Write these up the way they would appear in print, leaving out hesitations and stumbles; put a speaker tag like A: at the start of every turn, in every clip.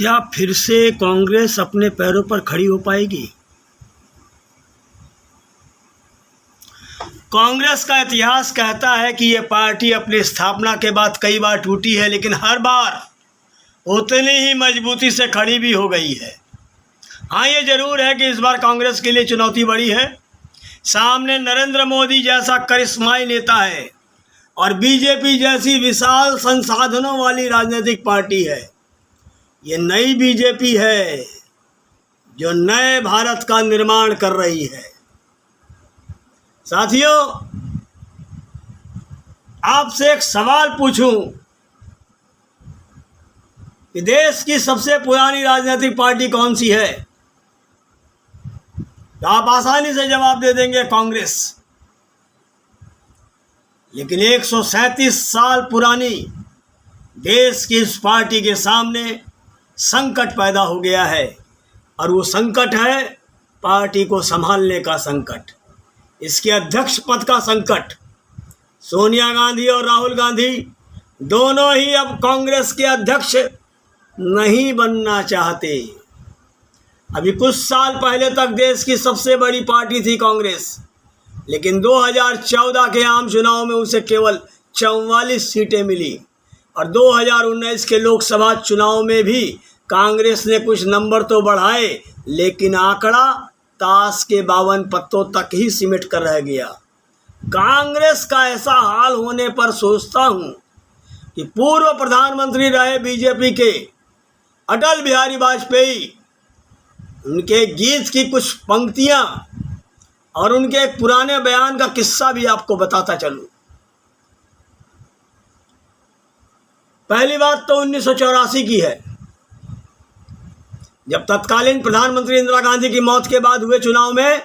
A: क्या फिर से कांग्रेस अपने पैरों पर खड़ी हो पाएगी? कांग्रेस का इतिहास कहता है कि ये पार्टी अपनी स्थापना के बाद कई बार टूटी है, लेकिन हर बार उतनी ही मजबूती से खड़ी भी हो गई है। हाँ, ये जरूर है कि इस बार कांग्रेस के लिए चुनौती बड़ी है। सामने नरेंद्र मोदी जैसा करिश्माई नेता है और बीजेपी जैसी विशाल संसाधनों वाली राजनीतिक पार्टी है। ये नई बीजेपी है जो नए भारत का निर्माण कर रही है। साथियों, आपसे एक सवाल पूछूं कि देश की सबसे पुरानी राजनीतिक पार्टी कौन सी है? तो आप आसानी से जवाब दे देंगे कांग्रेस। लेकिन 137 साल पुरानी देश की इस पार्टी के सामने संकट पैदा हो गया है, और वो संकट है पार्टी को संभालने का संकट, इसके अध्यक्ष पद का संकट। सोनिया गांधी और राहुल गांधी दोनों ही अब कांग्रेस के अध्यक्ष नहीं बनना चाहते। अभी कुछ साल पहले तक देश की सबसे बड़ी पार्टी थी कांग्रेस, लेकिन 2014 के आम चुनाव में उसे केवल 44 सीटें मिली, और 2019 के लोकसभा चुनाव में भी कांग्रेस ने कुछ नंबर तो बढ़ाए, लेकिन आंकड़ा ताश के 52 पत्तों तक ही सिमट कर रह गया। कांग्रेस का ऐसा हाल होने पर सोचता हूं कि पूर्व प्रधानमंत्री रहे बीजेपी के अटल बिहारी वाजपेयी, उनके गीत की कुछ पंक्तियां और उनके एक पुराने बयान का किस्सा भी आपको बताता चलूं। पहली बात तो 1984 की है, जब तत्कालीन प्रधानमंत्री इंदिरा गांधी की मौत के बाद हुए चुनाव में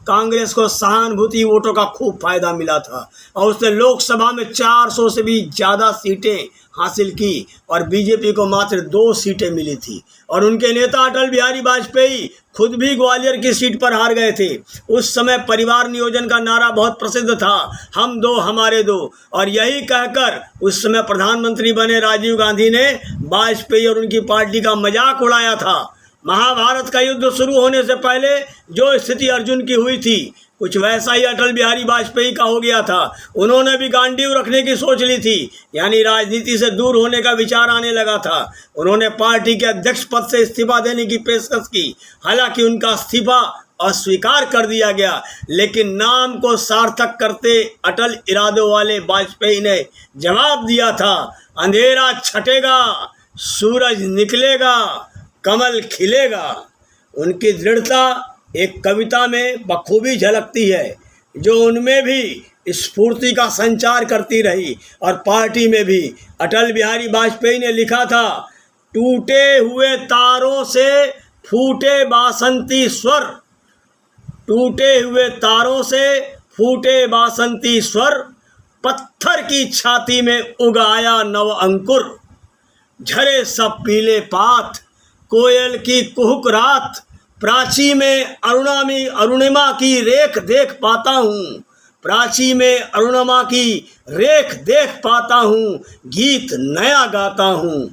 A: कांग्रेस को सहानुभूति वोटों का खूब फायदा मिला था, और उसने लोकसभा में 400 से भी ज़्यादा सीटें हासिल की, और बीजेपी को मात्र 2 सीटें मिली थी। और उनके नेता अटल बिहारी वाजपेयी खुद भी ग्वालियर की सीट पर हार गए थे। उस समय परिवार नियोजन का नारा बहुत प्रसिद्ध था, हम दो हमारे दो, और यही कहकर उस समय प्रधानमंत्री बने राजीव गांधी ने वाजपेयी और उनकी पार्टी का मजाक उड़ाया था। महाभारत का युद्ध शुरू होने से पहले जो स्थिति अर्जुन की हुई थी, कुछ वैसा ही अटल बिहारी वाजपेयी का हो गया था। उन्होंने भी गांडीव रखने की सोच ली थी, यानी राजनीति से दूर होने का विचार आने लगा था। उन्होंने पार्टी के अध्यक्ष पद से इस्तीफा देने की पेशकश की, हालांकि उनका इस्तीफा अस्वीकार कर दिया गया, लेकिन नाम को सार्थक करते अटल इरादों वाले वाजपेयी ने जवाब दिया था, अंधेरा छटेगा, सूरज निकलेगा, कमल खिलेगा। उनकी दृढ़ता एक कविता में बखूबी झलकती है, जो उनमें भी स्फूर्ति का संचार करती रही। और पार्टी में भी अटल बिहारी वाजपेयी ने लिखा था, टूटे हुए तारों से फूटे बासंती स्वर, टूटे हुए तारों से फूटे बासंती स्वर, पत्थर की छाती में उगाया नव अंकुर, झरे सब पीले पात, कोयल की कुहुक रात, प्राची में अरुणिमा की रेख देख पाता हूँ, प्राची में अरुणिमा की रेख देख पाता हूँ, गीत नया गाता हूँ।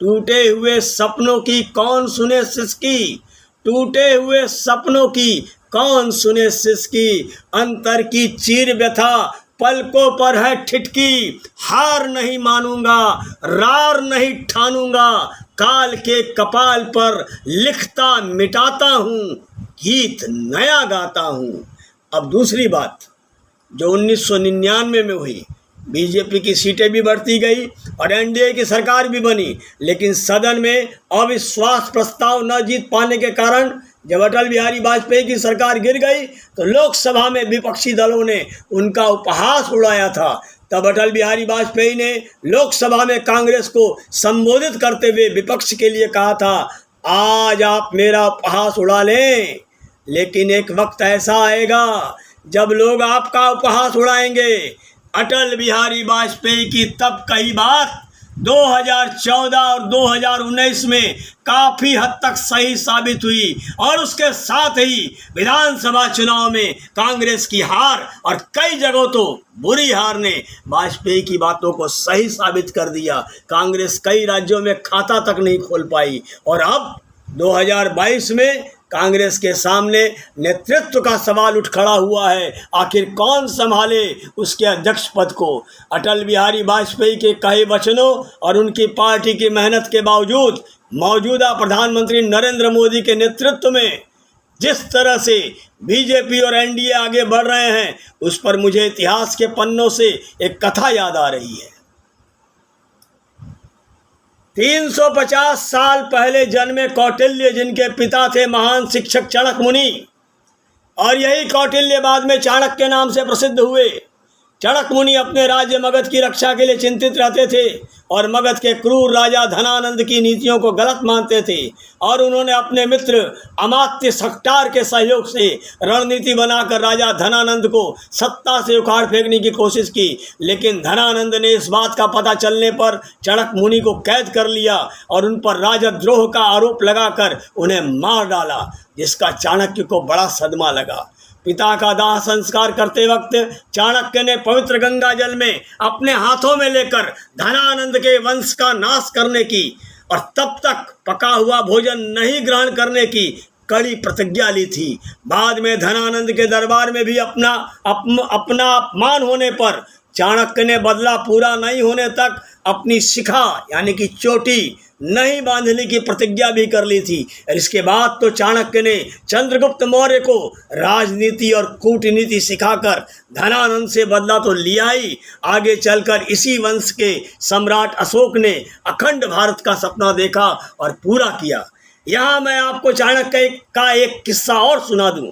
A: टूटे हुए सपनों की कौन सुने सिसकी, टूटे हुए सपनों की कौन सुने सिसकी, अंतर की चीर व्यथा पलकों पर है ठिठकी, हार नहीं मानूंगा, रार नहीं ठानूंगा, काल के कपाल पर लिखता मिटाता हूँ, गीत नया गाता हूँ। अब दूसरी बात जो 1999 में हुई, बीजेपी की सीटें भी बढ़ती गई और एनडीए की सरकार भी बनी, लेकिन सदन में अविश्वास प्रस्ताव न जीत पाने के कारण जब अटल बिहारी वाजपेयी की सरकार गिर गई, तो लोकसभा में विपक्षी दलों ने उनका उपहास उड़ाया था। तब अटल बिहारी वाजपेयी ने लोकसभा में कांग्रेस को संबोधित करते हुए विपक्ष के लिए कहा था, आज आप मेरा उपहास उड़ा लें, लेकिन एक वक्त ऐसा आएगा जब लोग आपका उपहास उड़ाएंगे। अटल बिहारी वाजपेयी की तब कही बात 2014 और 2019 में काफी हद तक सही साबित हुई और उसके साथ ही विधानसभा चुनाव में कांग्रेस की हार और कई जगहों तो बुरी हार ने वाजपेयी की बातों को सही साबित कर दिया। कांग्रेस कई राज्यों में खाता तक नहीं खोल पाई और अब 2022 में कांग्रेस के सामने नेतृत्व का सवाल उठ खड़ा हुआ है। आखिर कौन संभाले उसके अध्यक्ष पद को। अटल बिहारी वाजपेयी के कहे वचनों और उनकी पार्टी की मेहनत के बावजूद मौजूदा प्रधानमंत्री नरेंद्र मोदी के नेतृत्व में जिस तरह से बीजेपी और एनडीए आगे बढ़ रहे हैं, उस पर मुझे इतिहास के पन्नों से एक कथा याद आ रही है। 350 साल पहले जन्मे कौटिल्य, जिनके पिता थे महान शिक्षक चाणक्य मुनि, और यही कौटिल्य बाद में चाणक्य के नाम से प्रसिद्ध हुए। चाणक्य मुनि अपने राज्य मगध की रक्षा के लिए चिंतित रहते थे और मगध के क्रूर राजा धनानंद की नीतियों को गलत मानते थे और उन्होंने अपने मित्र अमात्य सक्टार के सहयोग से रणनीति बनाकर राजा धनानंद को सत्ता से उखाड़ फेंकने की कोशिश की। लेकिन धनानंद ने इस बात का पता चलने पर चाणक्य मुनि को कैद कर लिया और उन पर राजद्रोह का आरोप लगाकर उन्हें मार डाला, जिसका चाणक्य को बड़ा सदमा लगा। पिता का दाह संस्कार करते वक्त चाणक्य ने पवित्र गंगा जल में अपने हाथों में लेकर धनानंद के वंश का नाश करने की और तब तक पका हुआ भोजन नहीं ग्रहण करने की कड़ी प्रतिज्ञा ली थी। बाद में धनानंद के दरबार में भी अपना अपमान होने पर चाणक्य ने बदला पूरा नहीं होने तक अपनी शिखा यानी कि चोटी नहीं बांधने की प्रतिज्ञा भी कर ली थी। और इसके बाद तो चाणक्य ने चंद्रगुप्त मौर्य को राजनीति और कूटनीति सिखाकर धनानंद से बदला तो लिया ही, आगे चलकर इसी वंश के सम्राट अशोक ने अखंड भारत का सपना देखा और पूरा किया। यहाँ मैं आपको चाणक्य का एक किस्सा और सुना दूं।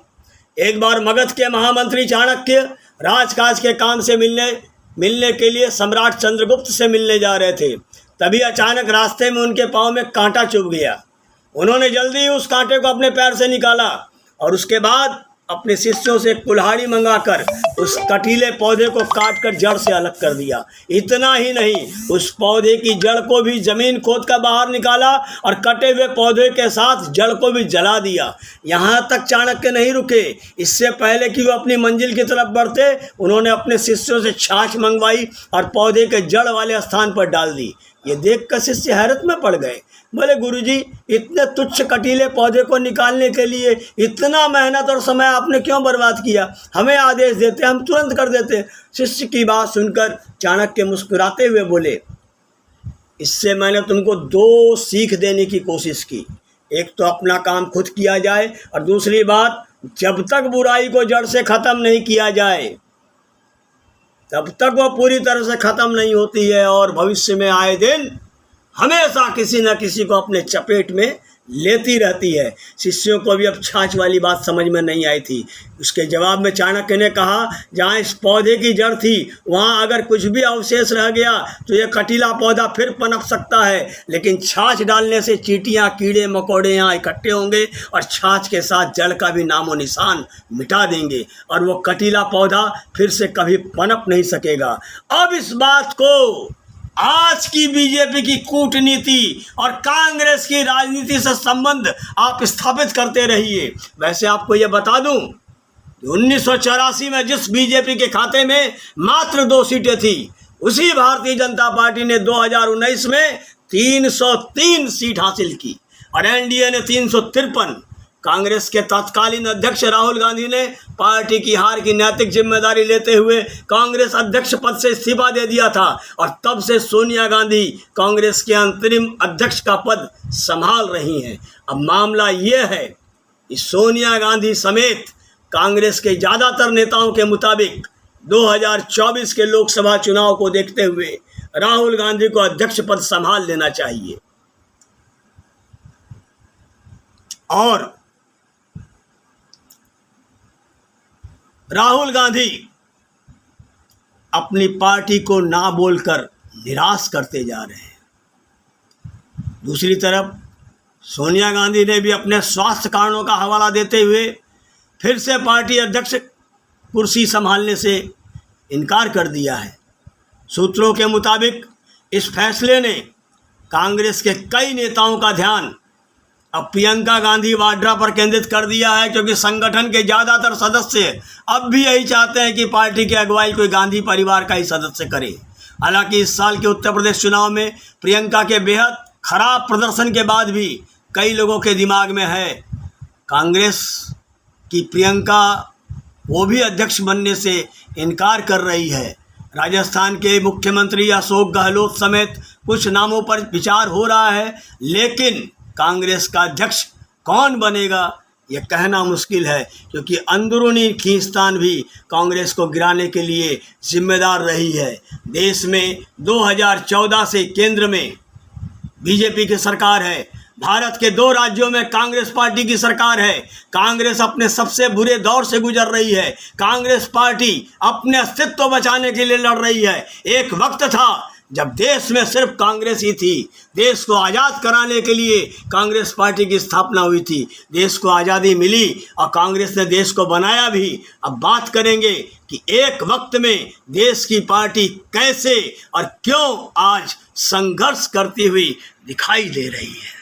A: एक बार मगध के महामंत्री चाणक्य राजकाज के काम से मिलने के लिए सम्राट चंद्रगुप्त से मिलने जा रहे थे। तभी अचानक रास्ते में उनके पाँव में कांटा चुभ गया। उन्होंने जल्दी ही उस कांटे को अपने पैर से निकाला और उसके बाद अपने शिष्यों से कुल्हाड़ी मंगाकर उस कटीले पौधे को काटकर जड़ से अलग कर दिया। इतना ही नहीं, उस पौधे की जड़ को भी जमीन खोद कर बाहर निकाला और कटे हुए पौधे के साथ जड़ को भी जला दिया। यहाँ तक चाणक्य नहीं रुके। इससे पहले कि वो अपनी मंजिल की तरफ बढ़ते, उन्होंने अपने शिष्यों से छाछ मंगवाई और पौधे के जड़ वाले स्थान पर डाल दी। ये देखकर शिष्य हैरत में पड़ गए। बोले, गुरुजी, इतने तुच्छ कटीले पौधे को निकालने के लिए इतना मेहनत और समय आपने क्यों बर्बाद किया? हमें आदेश देते, हम तुरंत कर देते। शिष्य की बात सुनकर चाणक्य मुस्कुराते हुए बोले, इससे मैंने तुमको 2 सीख देने की कोशिश की। एक तो अपना काम खुद किया जाए और दूसरी बात, जब तक बुराई को जड़ से ख़त्म नहीं किया जाए तब तक वो पूरी तरह से ख़त्म नहीं होती है और भविष्य में आए दिन हमेशा किसी न किसी को अपने चपेट में लेती रहती है। शिष्यों को भी अब छाछ वाली बात समझ में नहीं आई थी। उसके जवाब में चाणक्य ने कहा, जहाँ इस पौधे की जड़ थी वहाँ अगर कुछ भी अवशेष रह गया तो ये कटीला पौधा फिर पनप सकता है, लेकिन छाछ डालने से चींटियाँ, कीड़े मकोड़े यहाँ इकट्ठे होंगे और छाछ के साथ जड़ का भी नामो निशान मिटा देंगे और वो कटीला पौधा फिर से कभी पनप नहीं सकेगा। अब इस बात को आज की बीजेपी की कूटनीति और कांग्रेस की राजनीति से संबंध आप स्थापित करते रहिए। वैसे आपको यह बता दूं, 1984 में जिस बीजेपी के खाते में मात्र 2 सीटें थी, उसी भारतीय जनता पार्टी ने 2019 में 303 सीट हासिल की और एनडीए ने 353। कांग्रेस के तत्कालीन अध्यक्ष राहुल गांधी ने पार्टी की हार की नैतिक जिम्मेदारी लेते हुए कांग्रेस अध्यक्ष पद से इस्तीफा दे दिया था और तब से सोनिया गांधी कांग्रेस के अंतरिम अध्यक्ष का पद संभाल रही हैं। अब मामला ये है कि सोनिया गांधी समेत कांग्रेस के ज़्यादातर नेताओं के मुताबिक 2024 के लोकसभा चुनाव को देखते हुए राहुल गांधी को अध्यक्ष पद संभाल लेना चाहिए और राहुल गांधी अपनी पार्टी को ना बोलकर निराश करते जा रहे हैं। दूसरी तरफ सोनिया गांधी ने भी अपने स्वास्थ्य कारणों का हवाला देते हुए फिर से पार्टी अध्यक्ष कुर्सी संभालने से इनकार कर दिया है। सूत्रों के मुताबिक इस फैसले ने कांग्रेस के कई नेताओं का ध्यान अब प्रियंका गांधी वाड्रा पर केंद्रित कर दिया है, क्योंकि संगठन के ज़्यादातर सदस्य अब भी यही चाहते हैं कि पार्टी की अगुवाई कोई गांधी परिवार का ही सदस्य करे। हालांकि इस साल के उत्तर प्रदेश चुनाव में प्रियंका के बेहद खराब प्रदर्शन के बाद भी कई लोगों के दिमाग में है कांग्रेस की प्रियंका वो भी अध्यक्ष बनने से इनकार कर रही है। राजस्थान के मुख्यमंत्री अशोक गहलोत समेत कुछ नामों पर विचार हो रहा है, लेकिन कांग्रेस का अध्यक्ष कौन बनेगा ये कहना मुश्किल है, क्योंकि अंदरूनी खींचतान भी कांग्रेस को गिराने के लिए जिम्मेदार रही है। देश में 2014 से केंद्र में बीजेपी की सरकार है, भारत के 2 राज्यों में कांग्रेस पार्टी की सरकार है। कांग्रेस अपने सबसे बुरे दौर से गुजर रही है। कांग्रेस पार्टी अपने अस्तित्व बचाने के लिए लड़ रही है। एक वक्त था जब देश में सिर्फ कांग्रेस ही थी। देश को आज़ाद कराने के लिए कांग्रेस पार्टी की स्थापना हुई थी। देश को आज़ादी मिली और कांग्रेस ने देश को बनाया भी। अब बात करेंगे कि एक वक्त में देश की पार्टी कैसे और क्यों आज संघर्ष करती हुई दिखाई दे रही है।